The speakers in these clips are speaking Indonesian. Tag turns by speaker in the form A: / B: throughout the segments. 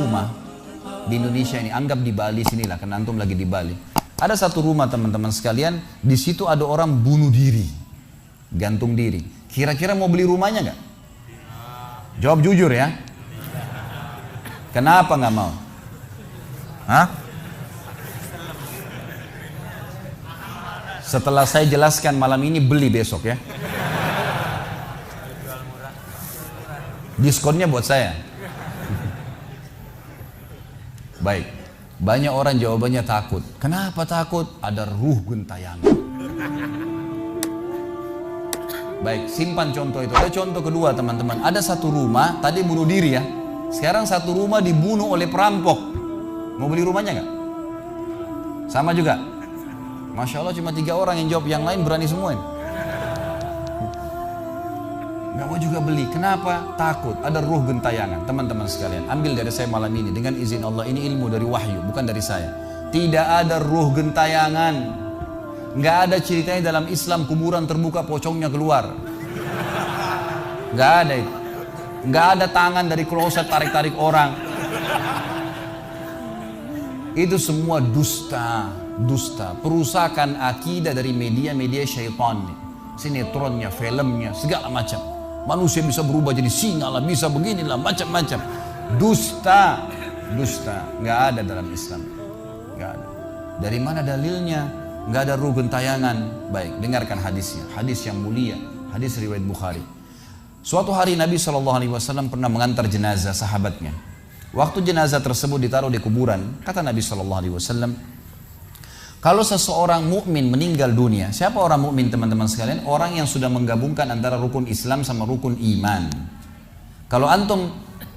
A: rumah di Indonesia ini, anggap di Bali sinilah, karena antum lagi di Bali. Ada satu rumah teman-teman sekalian, di situ ada orang bunuh diri, gantung diri. Kira-kira mau beli rumahnya nggak? Jawab jujur ya. Kenapa nggak mau? Hah? Setelah saya jelaskan malam ini, beli besok ya. Diskonnya buat saya. Baik, banyak orang jawabannya takut. Kenapa takut? Ada ruh gentayangan. Baik, simpan contoh itu. Ada contoh kedua teman-teman. Ada satu rumah, tadi bunuh diri ya. Sekarang satu rumah dibunuh oleh perampok. Mau beli rumahnya nggak? Sama juga. Masya Allah cuma 3 orang yang jawab, yang lain berani semua ini. Gak mau juga beli. Kenapa? Takut. Ada ruh gentayangan. Teman-teman sekalian, ambil dari saya malam ini dengan izin Allah. Ini ilmu dari wahyu, bukan dari saya. Tidak ada ruh gentayangan. Gak ada ceritanya dalam Islam kuburan terbuka pocongnya keluar. Gak ada itu. Gak ada tangan dari kloset tarik-tarik orang. Itu semua dusta. Dusta. Perusakan akidah dari media-media syaitan. Sinetronnya, filmnya, segala macam. Manusia bisa berubah jadi singa lah, bisa beginilah, macam-macam. Dusta, dusta, nggak ada dalam Islam, nggak ada. Dari mana dalilnya? Nggak ada ruh gentayangan. Baik, dengarkan hadisnya. Hadis yang mulia, hadis riwayat Bukhari. Suatu hari Nabi SAW pernah mengantar jenazah sahabatnya. Waktu jenazah tersebut ditaruh di kuburan, kata Nabi SAW, kalau seseorang mukmin meninggal dunia, siapa orang mukmin teman-teman sekalian? Orang yang sudah menggabungkan antara rukun Islam sama rukun iman. Kalau antum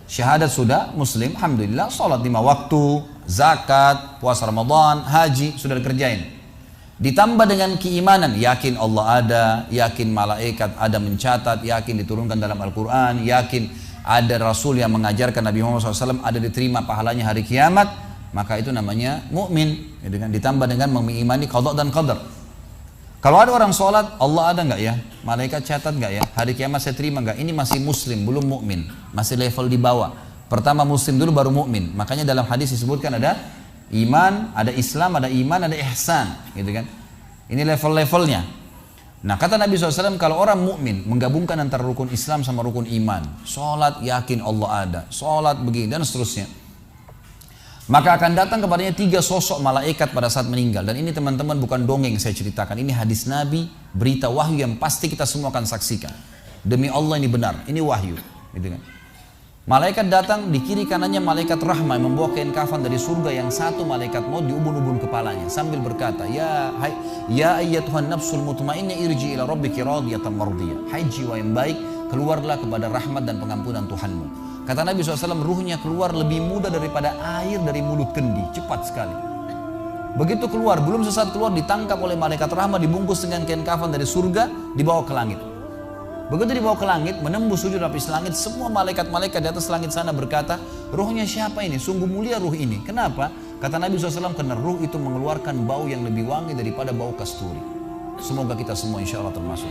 A: syahadat sudah, muslim, alhamdulillah, sholat 5 waktu, zakat, puasa Ramadan, haji, sudah dikerjain. Ditambah dengan keimanan, yakin Allah ada, yakin malaikat ada mencatat, yakin diturunkan dalam Al-Quran, yakin ada Rasul yang mengajarkan Nabi Muhammad SAW, ada diterima pahalanya hari kiamat. Maka itu namanya mukmin, gitu kan? Ditambah dengan mengimani qada dan qadar. Kalau ada orang sholat, Allah ada nggak ya? Malaikat catat nggak ya? Hari kiamat saya terima nggak? Ini masih muslim, belum mukmin, masih level di bawah. Pertama muslim dulu baru mukmin. Makanya dalam hadis disebutkan ada iman, ada Islam, ada iman, ada ihsan, gitu kan? Ini level-levelnya. Nah kata Nabi SAW, kalau orang mukmin menggabungkan antara rukun Islam sama rukun iman, sholat yakin Allah ada, sholat begini dan seterusnya, maka akan datang kepadanya 3 sosok malaikat pada saat meninggal. Dan ini teman-teman bukan dongeng saya ceritakan. Ini hadis Nabi, berita wahyu yang pasti kita semua akan saksikan. Demi Allah ini benar, ini wahyu. Gitu kan? Malaikat datang, di kiri kanannya malaikat rahmah yang membawa kain kafan dari surga, yang satu malaikat maut di ubun-ubun kepalanya sambil berkata, ya ayyatuhan nafsul mutmainnah irji ila rabbiki radiyatan mardiyah. Hai jiwa yang baik, keluarlah kepada rahmat dan pengampunan Tuhanmu. Kata Nabi SAW, ruhnya keluar lebih mudah daripada air dari mulut kendi, cepat sekali. Begitu keluar, belum sesaat keluar, ditangkap oleh malaikat rahmat, dibungkus dengan kain kafan dari surga, dibawa ke langit. Begitu dibawa ke langit, menembus 7 lapis langit, semua malaikat-malaikat di atas langit sana berkata, ruhnya siapa ini? Sungguh mulia ruh ini. Kenapa? Kata Nabi SAW, karena ruh itu mengeluarkan bau yang lebih wangi daripada bau kasturi. Semoga kita semua insya Allah termasuk.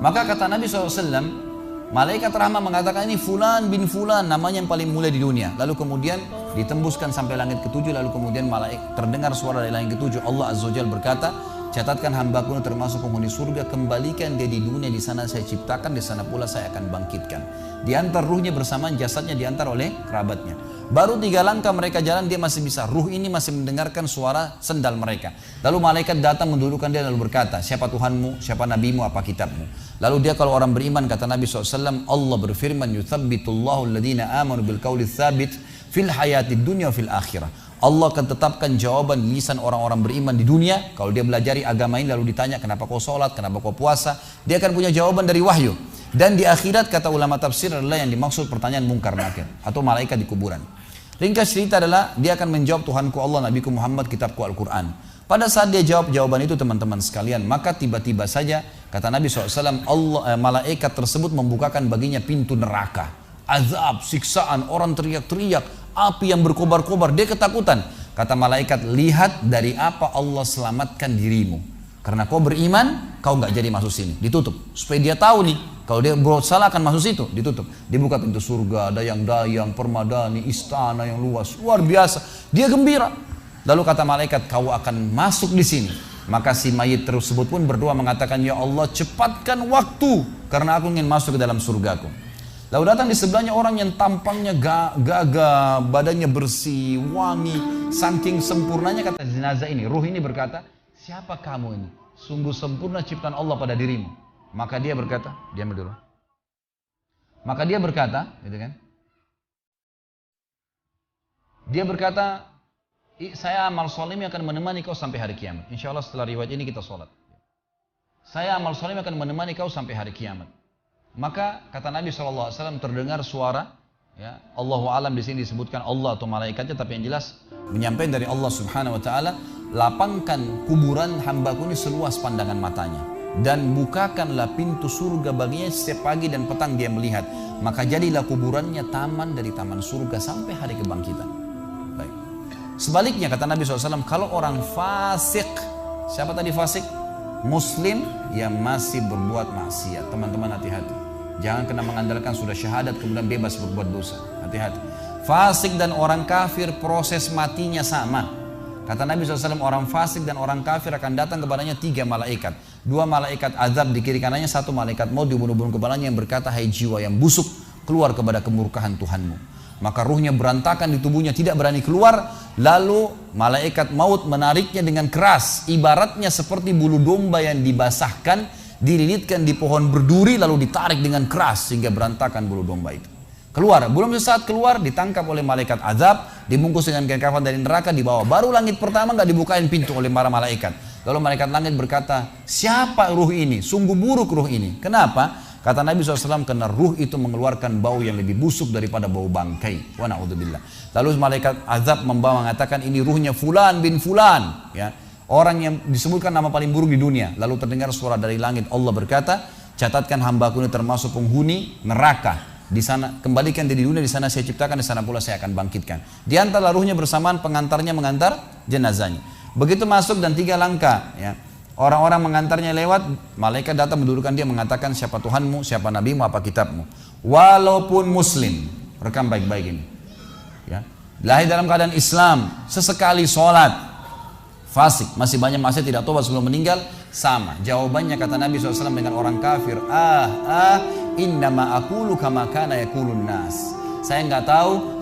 A: Maka kata Nabi SAW, malaikat rahmah mengatakan ini fulan bin fulan, namanya yang paling mulia di dunia. Lalu kemudian ditembuskan sampai langit ke-7, lalu kemudian malaikat terdengar suara dari langit ke-7. Allah Azza wa Jalla berkata, catatkan hambaku termasuk penghuni surga, kembalikan dia di dunia, di sana saya ciptakan, di sana pula saya akan bangkitkan. Diantar ruhnya bersamaan, jasadnya diantar oleh kerabatnya. Baru 3 langkah mereka jalan, dia masih bisa, ruh ini masih mendengarkan suara sendal mereka. Lalu malaikat datang mendudukkan dia lalu berkata, siapa Tuhanmu, siapa nabimu, apa kitabmu? Lalu dia kalau orang beriman, kata Nabi SAW, Allah berfirman, yuthabbitullahu alladhina amanu bil qawli tsabit fil hayatid dunya fil akhirah. Allah akan tetapkan jawaban lisan orang-orang beriman di dunia. Kalau dia belajari agama ini lalu ditanya kenapa kau sholat, kenapa kau puasa, dia akan punya jawaban dari wahyu. Dan di akhirat kata ulama tafsir adalah yang dimaksud pertanyaan mungkar nakir atau malaikat di kuburan. Ringkas cerita adalah dia akan menjawab, Tuhanku Allah, Nabiku Muhammad, kitabku Al-Quran. Pada saat dia jawab jawaban itu teman-teman sekalian, maka tiba-tiba saja kata Nabi SAW, malaikat tersebut membukakan baginya pintu neraka. Azab, siksaan, orang teriak-teriak, api yang berkobar-kobar, dia ketakutan. Kata malaikat, lihat dari apa Allah selamatkan dirimu. Karena kau beriman, kau nggak jadi masuk sini. Ditutup, supaya dia tahu nih, Kalau dia berbuat salah akan masuk situ, ditutup. Dibuka pintu surga, dayang-dayang, permadani, istana yang luas, luar biasa. Dia gembira. Lalu kata malaikat, kau akan masuk di sini. Maka si mayit tersebut pun berdoa mengatakan, ya Allah cepatkan waktu karena aku ingin masuk ke dalam surgaku. Lalu datang di sebelahnya orang yang tampangnya gagah, badannya bersih, wangi, saking sempurnanya kata jenazah ini. Ruh ini berkata, siapa kamu ini? Sungguh sempurna ciptaan Allah pada dirimu. Maka dia berkata, diam dulu. Maka dia berkata, gitu kan? Dia berkata, saya amal soleh akan menemani kau sampai hari kiamat. Insya Allah setelah riwayat ini kita sholat. Saya amal soleh akan menemani kau sampai hari kiamat. Maka kata Nabi SAW terdengar suara, ya, Allahu alam di sini disebutkan Allah atau malaikatnya, tapi yang jelas menyampaikan dari Allah Subhanahu Wa Taala, lapangkan kuburan hambaku ini seluas pandangan matanya dan bukakanlah pintu surga baginya setiap pagi dan petang dia melihat. Maka jadilah kuburannya taman dari taman surga sampai hari kebangkitan. Baik. Sebaliknya kata Nabi SAW, kalau orang fasik, siapa tadi fasik? Muslim yang masih berbuat maksiat. Teman-teman hati-hati. Jangan kena mengandalkan sudah syahadat kemudian bebas berbuat dosa. Hati-hati. Fasik dan orang kafir proses matinya sama. Kata Nabi SAW, orang fasik dan orang kafir akan datang kepadanya 3 malaikat. 2 malaikat azab di kiri kanannya, 1 malaikat maut dibunuh-bunuh kepalanya yang berkata, hai jiwa yang busuk, keluar kepada kemurkaan Tuhanmu. Maka ruhnya berantakan di tubuhnya, tidak berani keluar. Lalu malaikat maut menariknya dengan keras, ibaratnya seperti bulu domba yang dibasahkan, dililitkan di pohon berduri lalu ditarik dengan keras sehingga berantakan bulu domba itu. Keluar, belum sesaat keluar ditangkap oleh malaikat azab, dibungkus dengan kain kafan dari neraka, dibawa. Baru langit pertama nggak dibukain pintu oleh para malaikat. Lalu malaikat langit berkata, siapa ruh ini? Sungguh buruk ruh ini. Kenapa? Kata Nabi SAW, karena ruh itu mengeluarkan bau yang lebih busuk daripada bau bangkai. Wa na'udzubillah. Lalu malaikat azab membawa mengatakan, ini ruhnya fulan bin fulan. Ya. Orang yang disebutkan nama paling buruk di dunia. Lalu terdengar suara dari langit. Allah berkata, catatkan hambaku ini termasuk penghuni neraka. Di sana kembalikan dia di dunia, di sana saya ciptakan, di sana pula saya akan bangkitkan. Di antara ruhnya bersamaan pengantarnya mengantar jenazahnya. Begitu masuk dan 3 langkah. Ya. Orang-orang mengantarnya lewat, malaikat datang mendudukkan dia mengatakan, siapa Tuhanmu, siapa nabimu, apa kitabmu. Walaupun muslim, rekam baik-baik ini. Ya. Lahir dalam keadaan Islam, sesekali sholat, fasik, masih banyak maksiat, tidak tobat sebelum meninggal, sama. Jawabannya kata Nabi SAW dengan orang kafir, innama aqulu kama kana yaqulun nas. Saya nggak tahu,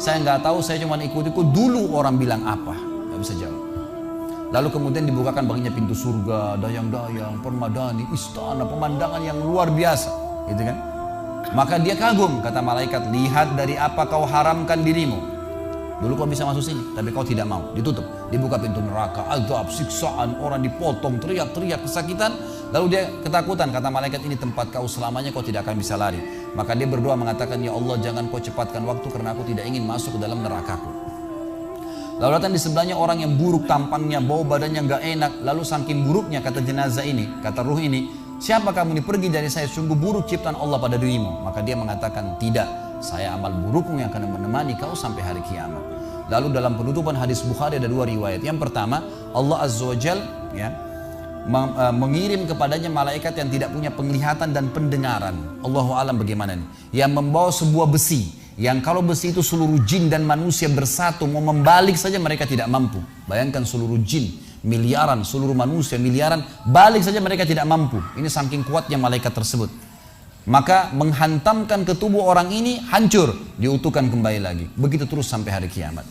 A: saya cuma ikut-ikut dulu orang bilang apa, nggak bisa jawab. Lalu kemudian dibukakan baginya pintu surga, dayang-dayang, permadani, istana, pemandangan yang luar biasa, gitu kan? Maka dia kagum, kata malaikat, lihat dari apa kau haramkan dirimu. Dulu kau bisa masuk sini, tapi kau tidak mau, ditutup. Dibuka pintu neraka, azab, siksaan, orang dipotong, teriak-teriak, kesakitan. Lalu dia ketakutan, kata malaikat, ini tempat kau selamanya, kau tidak akan bisa lari. Maka dia berdoa mengatakan, ya Allah jangan kau cepatkan waktu karena aku tidak ingin masuk ke dalam nerakaku. Lalu datang di sebelahnya orang yang buruk tampangnya, bau badannya nggak enak. Lalu saking buruknya kata jenazah ini, kata ruh ini, siapa kamu ini? Pergi dari saya, sungguh buruk ciptaan Allah pada dirimu. Maka dia mengatakan, tidak, saya amal burukmu yang akan menemani kau sampai hari kiamat. Lalu dalam penutupan hadis Bukhari ada 2 riwayat. Yang pertama, Allah Azza wa Jal ya, mengirim kepadanya malaikat yang tidak punya penglihatan dan pendengaran. Allahu alam bagaimana nih? Yang membawa sebuah besi. Yang kalau besi itu seluruh jin dan manusia bersatu mau membalik saja mereka tidak mampu. Bayangkan seluruh jin miliaran, seluruh manusia miliaran, balik saja mereka tidak mampu. Ini saking kuatnya malaikat tersebut. Maka menghantamkan ke tubuh orang ini hancur, diutuhkan kembali lagi. Begitu terus sampai hari kiamat.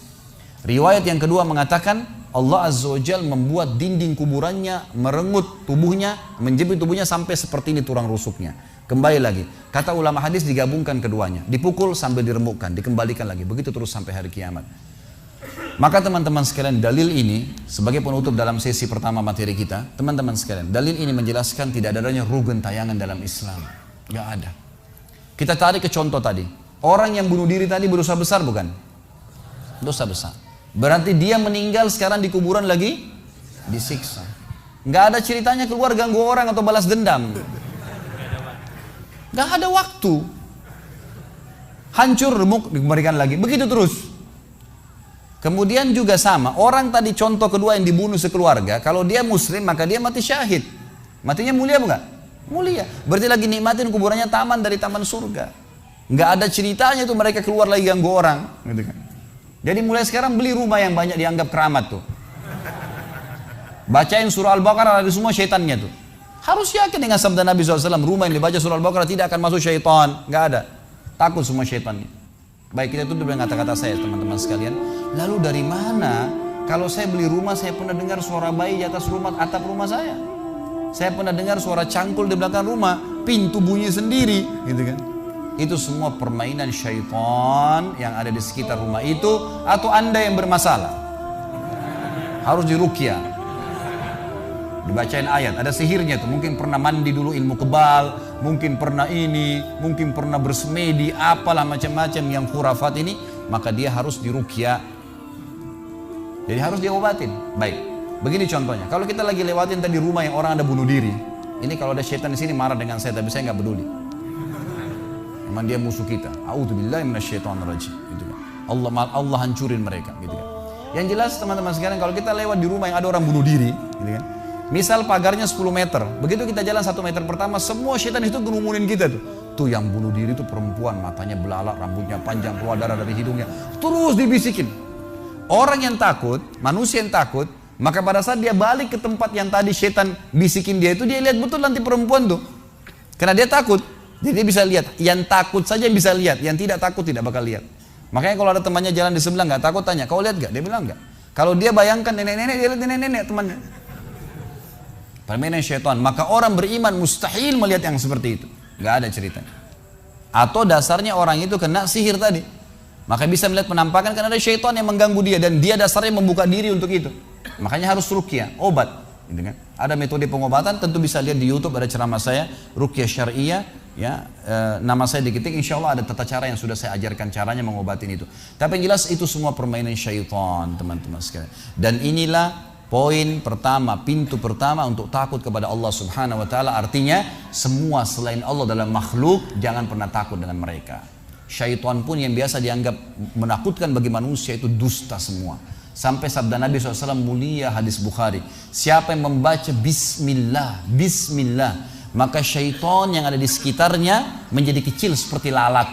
A: Riwayat yang kedua mengatakan Allah Azza wa Jal membuat dinding kuburannya merengut tubuhnya, menjepit tubuhnya sampai seperti ini tulang rusuknya. Kembali lagi, kata ulama hadis digabungkan keduanya, dipukul sambil diremukkan, dikembalikan lagi, begitu terus sampai hari kiamat. Maka teman-teman sekalian, dalil ini sebagai penutup dalam sesi pertama materi kita, teman-teman sekalian, dalil ini menjelaskan tidak adanya ruh gentayangan dalam Islam, nggak ada. Kita tarik ke contoh tadi, orang yang bunuh diri tadi berdosa besar bukan? Dosa besar. Berarti dia meninggal sekarang di kuburan lagi disiksa. Nggak ada ceritanya keluar ganggu orang atau balas dendam. Gak ada waktu. Hancur, remuk, dikembalikan lagi. Begitu terus. Kemudian juga sama. Orang tadi contoh kedua yang dibunuh sekeluarga. Kalau dia muslim maka dia mati syahid. Matinya mulia bukan? Mulia. Berarti lagi nikmatin kuburannya taman dari taman surga. Nggak ada ceritanya tuh mereka keluar lagi ganggu orang. Gitu kan. Jadi mulai sekarang beli rumah yang banyak dianggap keramat tuh. Bacain surah Al-Baqarah, ada semua syaitannya tuh. Harus yakin dengan sabda Nabi SAW, rumah yang dibaca surah Al-Baqarah tidak akan masuk syaitan. Nggak ada. Takut semua syaitannya. Baik, kita tutup dengan kata-kata saya teman-teman sekalian. Lalu dari mana kalau saya beli rumah saya pernah dengar suara bayi di atas rumah, atap rumah saya. Saya pernah dengar suara cangkul di belakang rumah, pintu bunyi sendiri, gitu kan. Itu semua permainan syaitan yang ada di sekitar rumah itu, atau Anda yang bermasalah. Harus diruqyah. Dibacain ayat, ada sihirnya tuh. Mungkin pernah mandi dulu ilmu kebal, mungkin pernah ini, mungkin pernah bersemedi, apalah macam-macam yang khurafat ini, maka dia harus diruqyah. Jadi harus diobatin. Baik, begini contohnya. Kalau kita lagi lewatin tadi rumah yang orang ada bunuh diri, ini kalau ada syaitan di sini marah dengan saya, tapi saya nggak peduli. Memang dia musuh kita. A'udzubillahi minasyaitonirrajim. Gitu kan. Allah hancurin mereka. Gitu kan. Yang jelas teman-teman sekalian, kalau kita lewat di rumah yang ada orang bunuh diri, gitu kan. Misal pagarnya 10 meter, begitu kita jalan 1 meter pertama, semua syaitan itu ngerumunin kita tuh. Tuh yang bunuh diri itu perempuan, matanya belalak, rambutnya panjang, keluar darah dari hidungnya. Terus dibisikin. Orang yang takut, manusia yang takut, maka pada saat dia balik ke tempat yang tadi syaitan bisikin dia itu, dia lihat betul nanti perempuan tuh. Karena dia takut, jadi dia bisa lihat. Yang takut saja bisa lihat, yang tidak takut tidak bakal lihat. Makanya kalau ada temannya jalan di sebelah nggak takut, tanya, kau lihat nggak? Dia bilang nggak. Kalau dia bayangkan nenek-nenek, dia lihat nenek-nenek temannya. Permainan syaitan. Maka orang beriman mustahil melihat yang seperti itu. Nggak ada ceritanya. Atau dasarnya orang itu kena sihir tadi. Maka bisa melihat penampakan karena ada syaitan yang mengganggu dia, dan dia dasarnya membuka diri untuk itu. Makanya harus ruqyah, obat. Gitu kan? Ada metode pengobatan, tentu bisa lihat di YouTube, ada ceramah saya, ruqyah syariah. Ya, nama saya diketik, insya Allah ada tata cara yang sudah saya ajarkan caranya mengobatin itu. Tapi yang jelas itu semua permainan syaitan, teman-teman sekalian. Dan inilah poin pertama, pintu pertama untuk takut kepada Allah Subhanahu wa Ta'ala. Artinya semua selain Allah dalam makhluk jangan pernah takut dengan mereka. Syaitan pun yang biasa dianggap menakutkan bagi manusia itu dusta semua. Sampai sabda Nabi SAW mulia, hadis Bukhari, siapa yang membaca Bismillah, Bismillah, maka syaitan yang ada di sekitarnya menjadi kecil seperti lalat.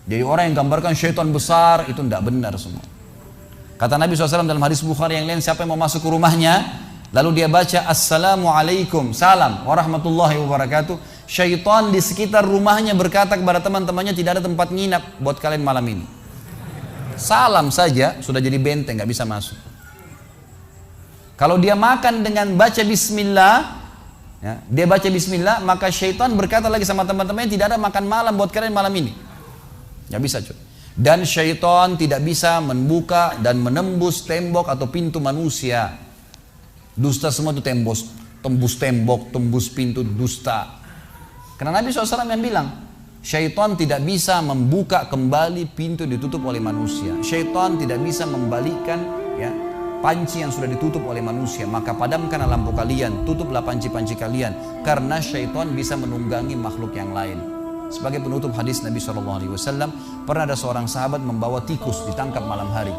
A: Jadi orang yang gambarkan syaitan besar itu tidak benar semua. Kata Nabi SAW dalam hadis Bukhari yang lain, siapa yang mau masuk ke rumahnya lalu dia baca Assalamualaikum, salam warahmatullahi wabarakatuh, syaitan di sekitar rumahnya berkata kepada teman-temannya, tidak ada tempat nginap buat kalian malam ini. Salam saja sudah jadi benteng, nggak bisa masuk. Kalau dia makan dengan baca Bismillah, ya, dia baca Bismillah, maka syaitan berkata lagi sama teman-temannya, tidak ada makan malam buat kalian malam ini. Nggak bisa cuy. Dan syaitan tidak bisa membuka dan menembus tembok atau pintu manusia. Dusta semua itu tembus tembok, tembus pintu, dusta. Karena Nabi SAW yang bilang, syaitan tidak bisa membuka kembali pintu ditutup oleh manusia. Syaitan tidak bisa membalikkan ya, panci yang sudah ditutup oleh manusia. Maka padamkan lampu kalian, tutuplah panci-panci kalian. Karena syaitan bisa menunggangi makhluk yang lain. Sebagai penutup hadis Nabi SAW, pernah ada seorang sahabat membawa tikus ditangkap malam hari.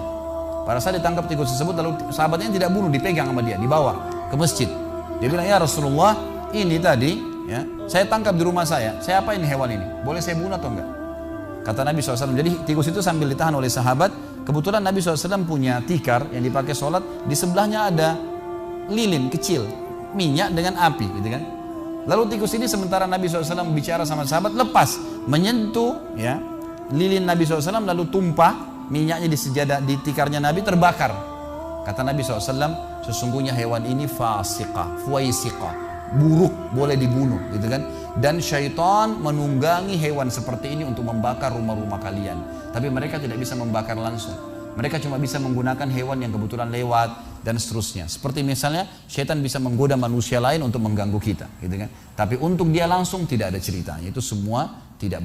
A: Pada saat ditangkap tikus tersebut, lalu sahabatnya tidak bunuh, dipegang sama dia, dibawa ke masjid. Dia bilang, ya Rasulullah, ini tadi ya, saya tangkap di rumah saya apain hewan ini? Boleh saya bunuh atau enggak? Kata Nabi SAW, jadi tikus itu sambil ditahan oleh sahabat. Kebetulan Nabi SAW punya tikar yang dipakai sholat, di sebelahnya ada lilin kecil, minyak dengan api, gitu kan? Lalu tikus ini sementara Nabi SAW bicara sama sahabat, lepas, menyentuh ya, lilin Nabi SAW, lalu tumpah minyaknya di sejadah, di tikarnya Nabi, terbakar. Kata Nabi SAW, sesungguhnya hewan ini fasiqah, fuaisiqah, buruk, boleh dibunuh, gitu kan? Dan syaitan menunggangi hewan seperti ini untuk membakar rumah-rumah kalian. Tapi mereka tidak bisa membakar langsung. Mereka cuma bisa menggunakan hewan yang kebetulan lewat dan seterusnya. Seperti misalnya syaitan bisa menggoda manusia lain untuk mengganggu kita, gitu kan? Tapi untuk dia langsung tidak ada ceritanya. Itu semua tidak benar.